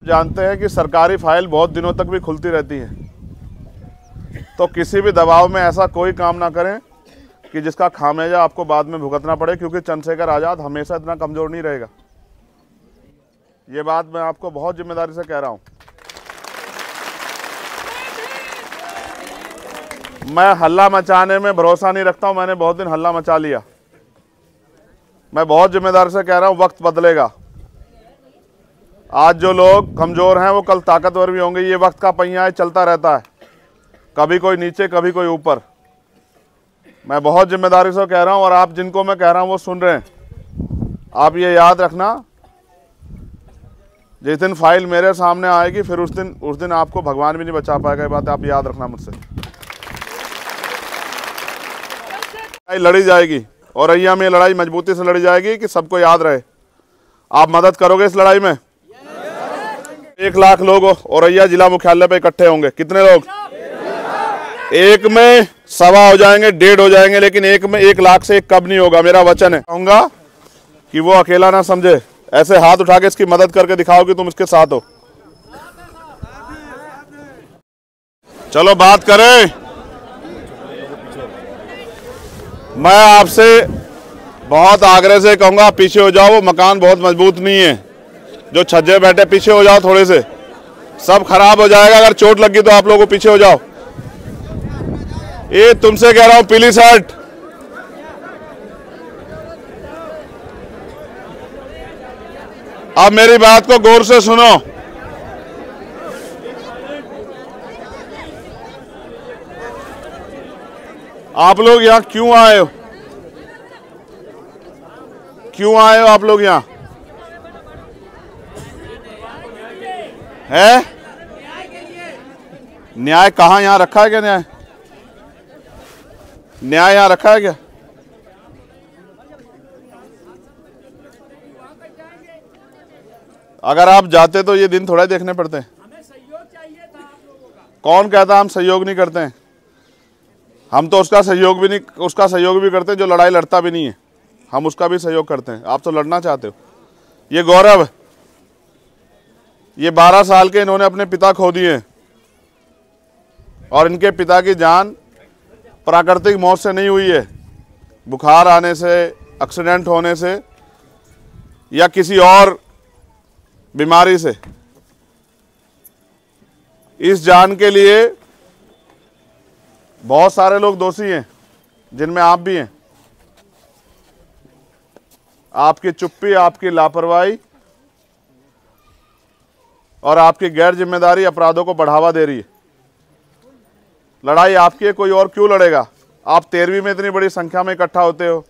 जानते हैं कि सरकारी फाइल बहुत दिनों तक भी खुलती रहती है, तो किसी भी दबाव में ऐसा कोई काम ना करें कि जिसका खामियाजा आपको बाद में भुगतना पड़े, क्योंकि चंद्रशेखर आज़ाद हमेशा इतना कमज़ोर नहीं रहेगा। ये बात मैं आपको बहुत जिम्मेदारी से कह रहा हूँ। मैं हल्ला मचाने में भरोसा नहीं रखता हूँ, मैंने बहुत दिन हल्ला मचा लिया। मैं बहुत जिम्मेदारी से कह रहा हूँ, वक्त बदलेगा। आज जो लोग कमज़ोर हैं वो कल ताकतवर भी होंगे। ये वक्त का पहिया है, चलता रहता है, कभी कोई नीचे कभी कोई ऊपर। मैं बहुत जिम्मेदारी से कह रहा हूँ और आप जिनको मैं कह रहा हूँ वो सुन रहे हैं। आप ये याद रखना, जिस दिन फाइल मेरे सामने आएगी फिर उस दिन आपको भगवान भी नहीं बचा पाएगा। ये बात आप याद रखना मुझसे। लड़ी जाएगी औरैया में, लड़ाई मजबूती से लड़ी जाएगी कि सबको याद रहे। आप मदद करोगे इस लड़ाई में? 1 लाख लोग औरैया जिला मुख्यालय पे इकट्ठे होंगे। कितने लोग? 1 में 1.25 हो जाएंगे, 1.5 हो जाएंगे, लेकिन 1 में 1 लाख से 1 कब नहीं होगा। मेरा वचन है। कहूंगा कि वो अकेला ना समझे, ऐसे हाथ उठा के इसकी मदद करके दिखाओ कि तुम इसके साथ हो। चलो बात करें। मैं आपसे बहुत आग्रह से कहूंगा, पीछे हो जाओ। वो मकान बहुत मजबूत नहीं है, जो छज्जे बैठे पीछे हो जाओ थोड़े से, सब खराब हो जाएगा। अगर चोट लगी तो आप लोगों को पीछे हो जाओ। ये तुमसे कह रहा हूं, पीली शर्ट, अब मेरी बात को गौर से सुनो। आप लोग यहां क्यों आए हो? क्यों आए हो आप लोग यहां? है न्याय कहां? यहां रखा है क्या न्याय? न्याय यहां रखा है क्या? अगर आप जाते तो ये दिन थोड़ा देखने पड़ते हैं। हमें सहयोग चाहिए था आप लोगों का। कौन कहता हम सहयोग नहीं करते हैं? हम तो उसका सहयोग भी करते हैं जो लड़ाई लड़ता भी नहीं है। हम उसका भी सहयोग करते हैं। आप तो लड़ना चाहते हो। ये गौरव, ये 12 साल के इन्होंने अपने पिता खो दिए और इनके पिता की जान प्राकृतिक मौत से नहीं हुई है, बुखार आने से, एक्सीडेंट होने से या किसी और बीमारी से। इस जान के लिए बहुत सारे लोग दोषी हैं, जिनमें आप भी हैं। आपकी चुप्पी, आपकी लापरवाही और आपकी गैर जिम्मेदारी अपराधों को बढ़ावा दे रही है। लड़ाई आपकी है, कोई और क्यों लड़ेगा? आप 13वीं में इतनी बड़ी संख्या में इकट्ठा होते हो,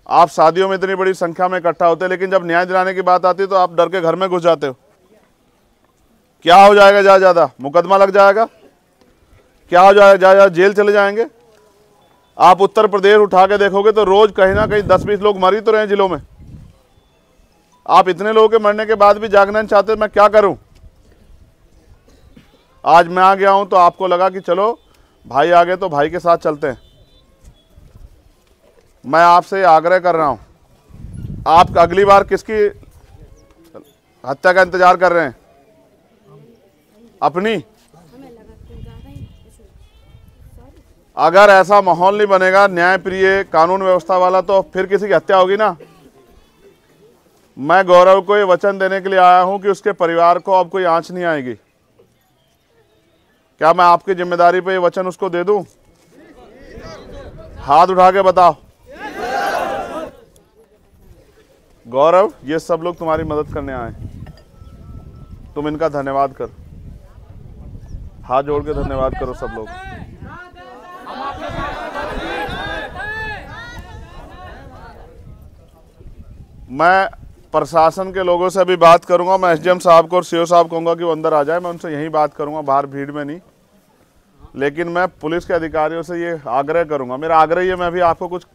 आप शादियों में इतनी बड़ी संख्या में इकट्ठा होते हो, लेकिन जब न्याय दिलाने की बात आती है तो आप डर के घर में घुस जाते हो। क्या हो जाएगा? ज्यादा मुकदमा लग जाएगा। क्या हो जाएगा? ज्यादा जेल चले जाएंगे। आप उत्तर प्रदेश उठा के देखोगे तो रोज कहीं ना कहीं 10-20 लोग मर ही तो रहे हैं जिलों में। आप इतने लोगों के मरने के बाद भी जागना नहीं चाहते। मैं क्या करूं? आज मैं आ गया हूं तो आपको लगा कि चलो भाई आ गए तो भाई के साथ चलते हैं। मैं आपसे आग्रह कर रहा हूं, आप अगली बार किसकी हत्या का इंतजार कर रहे हैं? अपनी? अगर ऐसा माहौल नहीं बनेगा न्याय प्रिय, कानून व्यवस्था वाला, तो फिर किसी की हत्या होगी ना। मैं गौरव को ये वचन देने के लिए आया हूं कि उसके परिवार को अब कोई आंच नहीं आएगी। क्या मैं आपकी जिम्मेदारी पे ये वचन उसको दे दूं? हाथ उठा के बताओ। गौरव, ये सब लोग तुम्हारी मदद करने आए, तुम इनका धन्यवाद करो। हाथ जोड़ के धन्यवाद करो सब लोग। मैं प्रशासन के लोगों से भी बात करूंगा। मैं एसडीएम साहब को और सीओ साहब कहूंगा कि वो अंदर आ जाए। मैं उनसे यही बात करूंगा, बाहर भीड़ में नहीं। लेकिन मैं पुलिस के अधिकारियों से ये आग्रह करूंगा, मेरा आग्रह ये, मैं भी आपको कुछ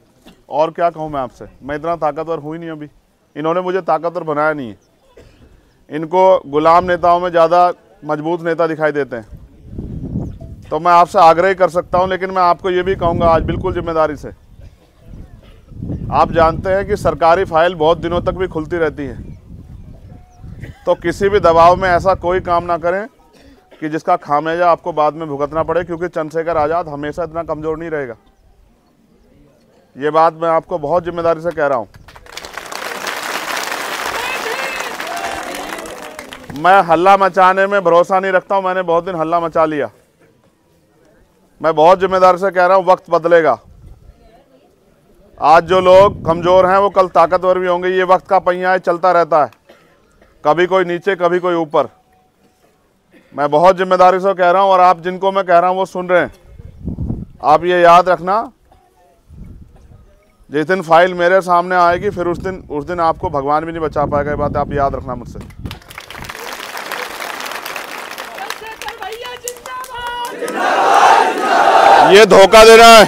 और क्या कहूं, मैं आपसे, मैं इतना ताकतवर हुई नहीं अभी। इन्होंने मुझे ताकतवर बनाया नहीं है। इनको गुलाम नेताओं में ज़्यादा मजबूत नेता दिखाई देते हैं। तो मैं आपसे आग्रह ही कर सकता हूं, लेकिन मैं आपको ये भी कहूंगा आज बिल्कुल जिम्मेदारी से, आप जानते हैं कि सरकारी फाइल बहुत दिनों तक भी खुलती रहती है, तो किसी भी दबाव में ऐसा कोई काम ना करें कि जिसका खामियाजा आपको बाद में भुगतना पड़े, क्योंकि चंद्रशेखर आज़ाद हमेशा इतना कमज़ोर नहीं रहेगा। ये बात मैं आपको बहुत जिम्मेदारी से कह रहा हूँ। मैं हल्ला मचाने में भरोसा नहीं रखता हूँ, मैंने बहुत दिन हल्ला मचा लिया। मैं बहुत जिम्मेदारी से कह रहा हूँ, वक्त बदलेगा। आज जो लोग कमज़ोर हैं वो कल ताकतवर भी होंगे। ये वक्त का पहिया है, चलता रहता है, कभी कोई नीचे कभी कोई ऊपर। मैं बहुत जिम्मेदारी से कह रहा हूँ और आप जिनको मैं कह रहा हूँ वो सुन रहे हैं। आप ये याद रखना, जिस दिन फाइल मेरे सामने आएगी फिर उस दिन आपको भगवान भी नहीं बचा पाएगा। ये बात आप याद रखना मुझसे। ये धोखा देना है,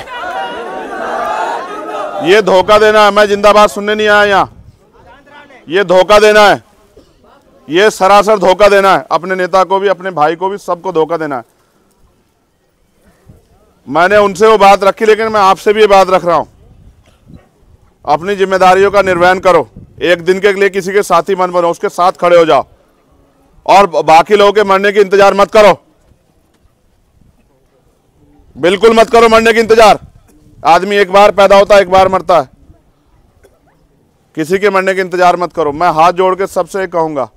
ये धोखा देना है। मैं जिंदाबाद सुनने नहीं आया यहाँ। ये धोखा देना है, ये सरासर धोखा देना है। अपने नेता को भी, अपने भाई को भी, सबको धोखा देना है। मैंने उनसे वो बात रखी, लेकिन मैं आपसे भी ये बात रख रहा हूं, अपनी जिम्मेदारियों का निर्वहन करो। एक दिन के लिए किसी के साथी मत बनो, उसके साथ खड़े हो जाओ और बाकी लोगों के मरने की इंतजार मत करो। बिल्कुल मत करो मरने की इंतजार। आदमी एक बार पैदा होता है, एक बार मरता है। किसी के मरने की इंतजार मत करो। मैं हाथ जोड़ के सबसे कहूंगा,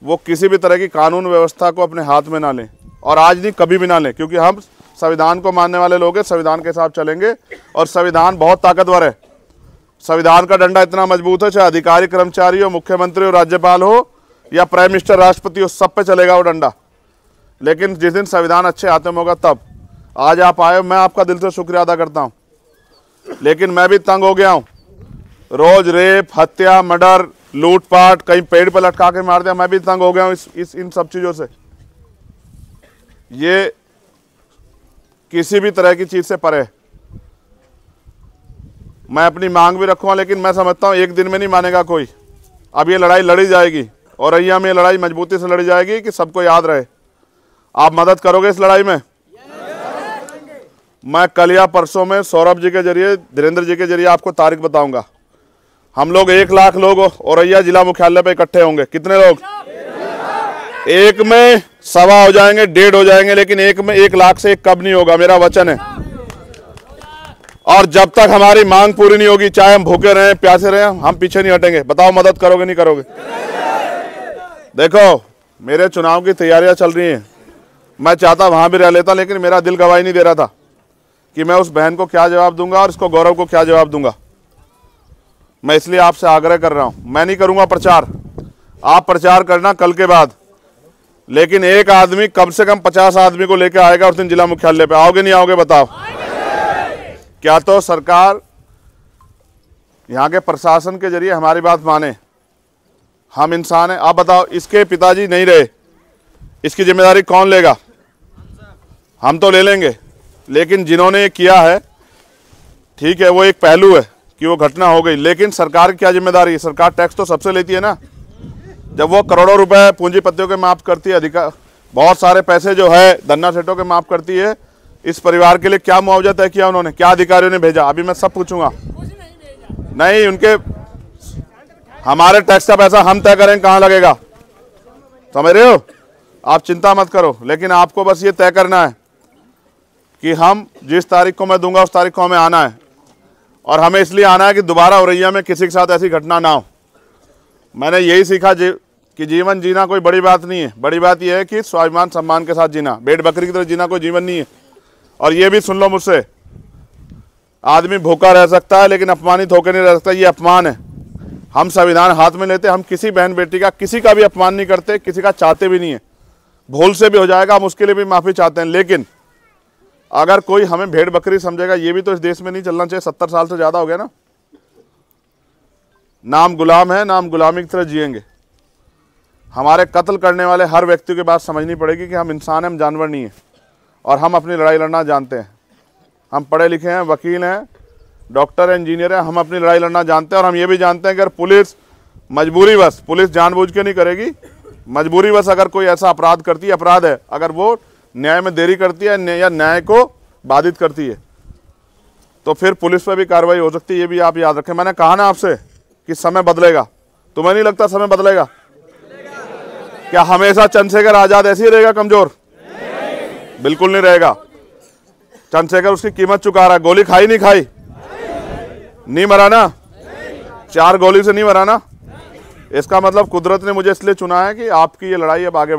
वो किसी भी तरह की कानून व्यवस्था को अपने हाथ में ना लें, और आज नहीं कभी भी ना लें, क्योंकि हम संविधान को मानने वाले लोग हैं, संविधान के साथ चलेंगे और संविधान बहुत ताकतवर है। संविधान का डंडा इतना मजबूत है, चाहे अधिकारी कर्मचारी हो, मुख्यमंत्री हो, राज्यपाल हो या प्राइम मिनिस्टर राष्ट्रपति हो, सब पे चलेगा वो डंडा। लेकिन जिस दिन संविधान अच्छे हाथों में होगा तब। आज आप आए, मैं आपका दिल से शुक्रिया अदा करता हूँ, लेकिन मैं भी तंग हो गया हूँ। रोज रेप, हत्या, मर्डर, लूटपाट, कहीं पेड़ पर लटका के मार दिया, मैं भी तंग हो गया हूँ इन सब चीज़ों से। ये किसी भी तरह की चीज़ से परे। मैं अपनी मांग भी रखूँगा, लेकिन मैं समझता हूँ एक दिन में नहीं मानेगा कोई। अब ये लड़ाई लड़ी जाएगी और अय्या में ये लड़ाई मजबूती से लड़ी जाएगी कि सबको याद रहे। आप मदद करोगे इस लड़ाई में? मैं कल या परसों में सौरभ जी के जरिए, धीरेन्द्र जी के जरिए आपको तारीख बताऊंगा। हम लोग 1 लाख लोग औरैया जिला मुख्यालय पे इकट्ठे होंगे। कितने लोग? एक में 1.25 हो जाएंगे, 1.5 हो जाएंगे, लेकिन एक में 1 लाख से एक कब नहीं होगा, मेरा वचन है। और जब तक हमारी मांग पूरी नहीं होगी, चाहे हम भूखे रहें, प्यासे रहें, हम पीछे नहीं हटेंगे। बताओ मदद करोगे नहीं करोगे? देखो, मेरे चुनाव की तैयारियां चल रही हैं। मैं चाहता वहां भी रह लेता, लेकिन मेरा दिल गवाही नहीं दे रहा था कि मैं उस बहन को क्या जवाब दूंगा और इसको गौरव को क्या जवाब दूंगा। मैं इसलिए आपसे आग्रह कर रहा हूं, मैं नहीं करूंगा प्रचार, आप प्रचार करना कल के बाद, लेकिन एक आदमी कम से कम 50 आदमी को लेकर आएगा उस दिन जिला मुख्यालय पे। आओगे नहीं आओगे? बताओ। क्या तो सरकार यहाँ के प्रशासन के जरिए हमारी बात माने। हम इंसान हैं। आप बताओ, इसके पिताजी नहीं रहे, इसकी जिम्मेदारी कौन लेगा? हम तो ले लेंगे, लेकिन जिन्होंने ये किया है, ठीक है, वो एक पहलू है कि वो घटना हो गई, लेकिन सरकार की क्या जिम्मेदारी है? सरकार टैक्स तो सबसे लेती है ना। जब वो करोड़ों रुपए पूंजीपतियों के माफ करती है, बहुत सारे पैसे जो है धन्ना सेठों के माफ करती है, इस परिवार के लिए क्या मुआवजा तय किया उन्होंने? क्या अधिकारियों ने भेजा? अभी मैं सब पूछूंगा। नहीं, उनके, हमारे टैक्स का पैसा हम तय करें कहाँ लगेगा, समझ रहे हो? आप चिंता मत करो, लेकिन आपको बस ये तय करना है कि हम जिस तारीख को मैं दूंगा उस तारीख को हमें आना है, और हमें इसलिए आना है कि दोबारा औरैया में किसी के साथ ऐसी घटना ना हो। मैंने यही सीखा कि जीवन जीना कोई बड़ी बात नहीं है। बड़ी बात यह है कि स्वाभिमान सम्मान के साथ जीना। भेड़ बकरी की तरह जीना कोई जीवन नहीं है। और ये भी सुन लो मुझसे, आदमी भूखा रह सकता है लेकिन अपमानित होकर नहीं रह सकता। ये अपमान है। हम संविधान हाथ में लेते, हम किसी बहन बेटी का, किसी का भी अपमान नहीं करते, किसी का चाहते भी नहीं है। भूल से भी हो जाएगा, हम उसके लिए भी माफ़ी चाहते हैं, लेकिन अगर कोई हमें भेड़ बकरी समझेगा, ये भी तो इस देश में नहीं चलना चाहिए। 70 साल से ज़्यादा हो गया ना। नाम गुलाम है, नाम गुलामी की तरह जिएंगे। हमारे कत्ल करने वाले हर व्यक्ति की बात समझनी पड़ेगी कि हम इंसान हैं, हम जानवर नहीं हैं, और हम अपनी लड़ाई लड़ना जानते हैं। हम पढ़े लिखे हैं, वकील हैं, डॉक्टर, इंजीनियर हैं, हम अपनी लड़ाई लड़ना जानते हैं। और हम ये भी जानते हैं कि अगर पुलिस मजबूरी बस, पुलिस जानबूझ के नहीं करेगी, मजबूरी बस अगर कोई ऐसा अपराध करती है, अपराध है, अगर वो न्याय में देरी करती है या न्याय को बाधित करती है, तो फिर पुलिस पर भी कार्रवाई हो सकती है। ये भी आप याद रखें। मैंने कहा ना आपसे कि समय बदलेगा। तुम्हें नहीं लगता समय बदलेगा? क्या हमेशा चंद्रशेखर आजाद ऐसे ही रहेगा कमजोर? बिल्कुल नहीं रहेगा। चंद्रशेखर उसकी कीमत चुका रहा है। गोली खाई नहीं खाई? नहीं मरा ना? 4 गोली से नहीं मरा ना? इसका मतलब कुदरत ने मुझे इसलिए चुना है कि आपकी ये लड़ाई अब आगे बढ़